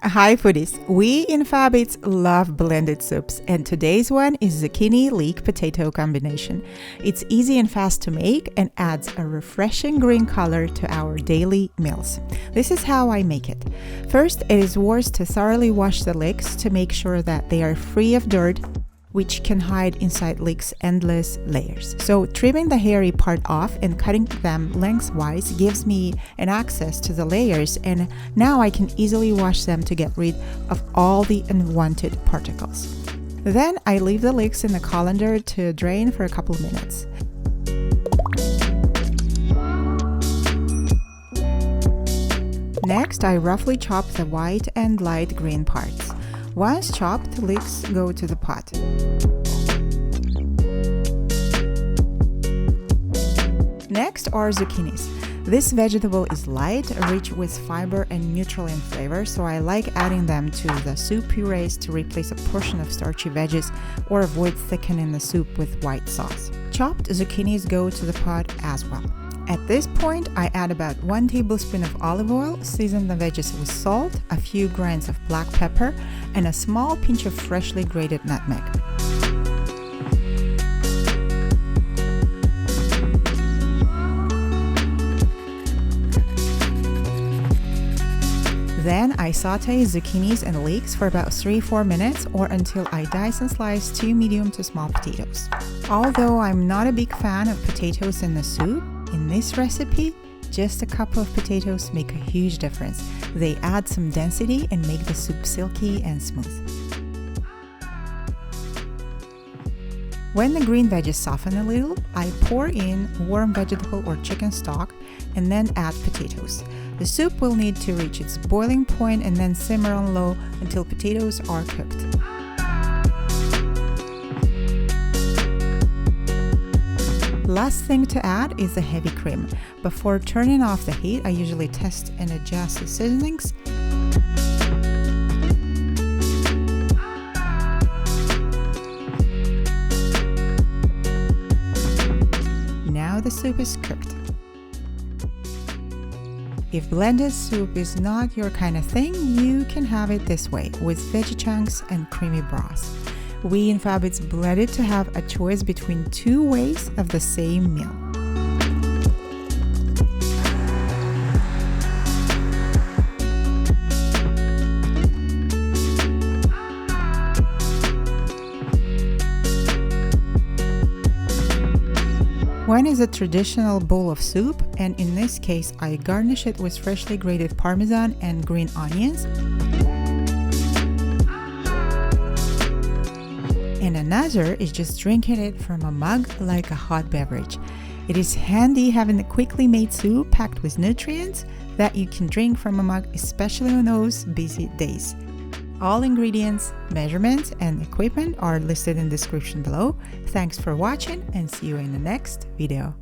Hi foodies! We in Fabits love blended soups, and today's one is zucchini leek potato combination. It's easy and fast to make and adds a refreshing green color to our daily meals. This is how I make it. First, it is worth to thoroughly wash the leeks to make sure that they are free of dirt, which can hide inside leeks' endless layers. So trimming the hairy part off and cutting them lengthwise gives me an access to the layers, and now I can easily wash them to get rid of all the unwanted particles. Then I leave the leeks in the colander to drain for a couple of minutes. Next, I roughly chop the white and light green parts. Once chopped, leeks go to the pot. Next are zucchinis. This vegetable is light, rich with fiber and neutral in flavor, so I like adding them to the soup purees to replace a portion of starchy veggies or avoid thickening the soup with white sauce. Chopped zucchinis go to the pot as well. At this point, I add about 1 tablespoon of olive oil, season the veggies with salt, a few grains of black pepper, and a small pinch of freshly grated nutmeg. Then I saute zucchinis and leeks for about 3-4 minutes or until I dice and slice 2 medium to small potatoes. Although I'm not a big fan of potatoes in the soup, in this recipe, just a couple of potatoes make a huge difference. They add some density and make the soup silky and smooth. When the green veggies soften a little, I pour in warm vegetable or chicken stock and then add potatoes. The soup will need to reach its boiling point and then simmer on low until potatoes are cooked. Last thing to add is the heavy cream. Before turning off the heat, I usually test and adjust the seasonings. Now the soup is cooked. If blended soup is not your kind of thing, you can have it this way, with veggie chunks and creamy broth. We in Fabits blended to have a choice between 2 ways of the same meal. One is a traditional bowl of soup, and in this case I garnish it with freshly grated parmesan and green onions. And another is just drinking it from a mug like a hot beverage. It is handy having a quickly made soup packed with nutrients that you can drink from a mug, especially on those busy days. All ingredients, measurements, and equipment are listed in the description below. Thanks for watching and see you in the next video.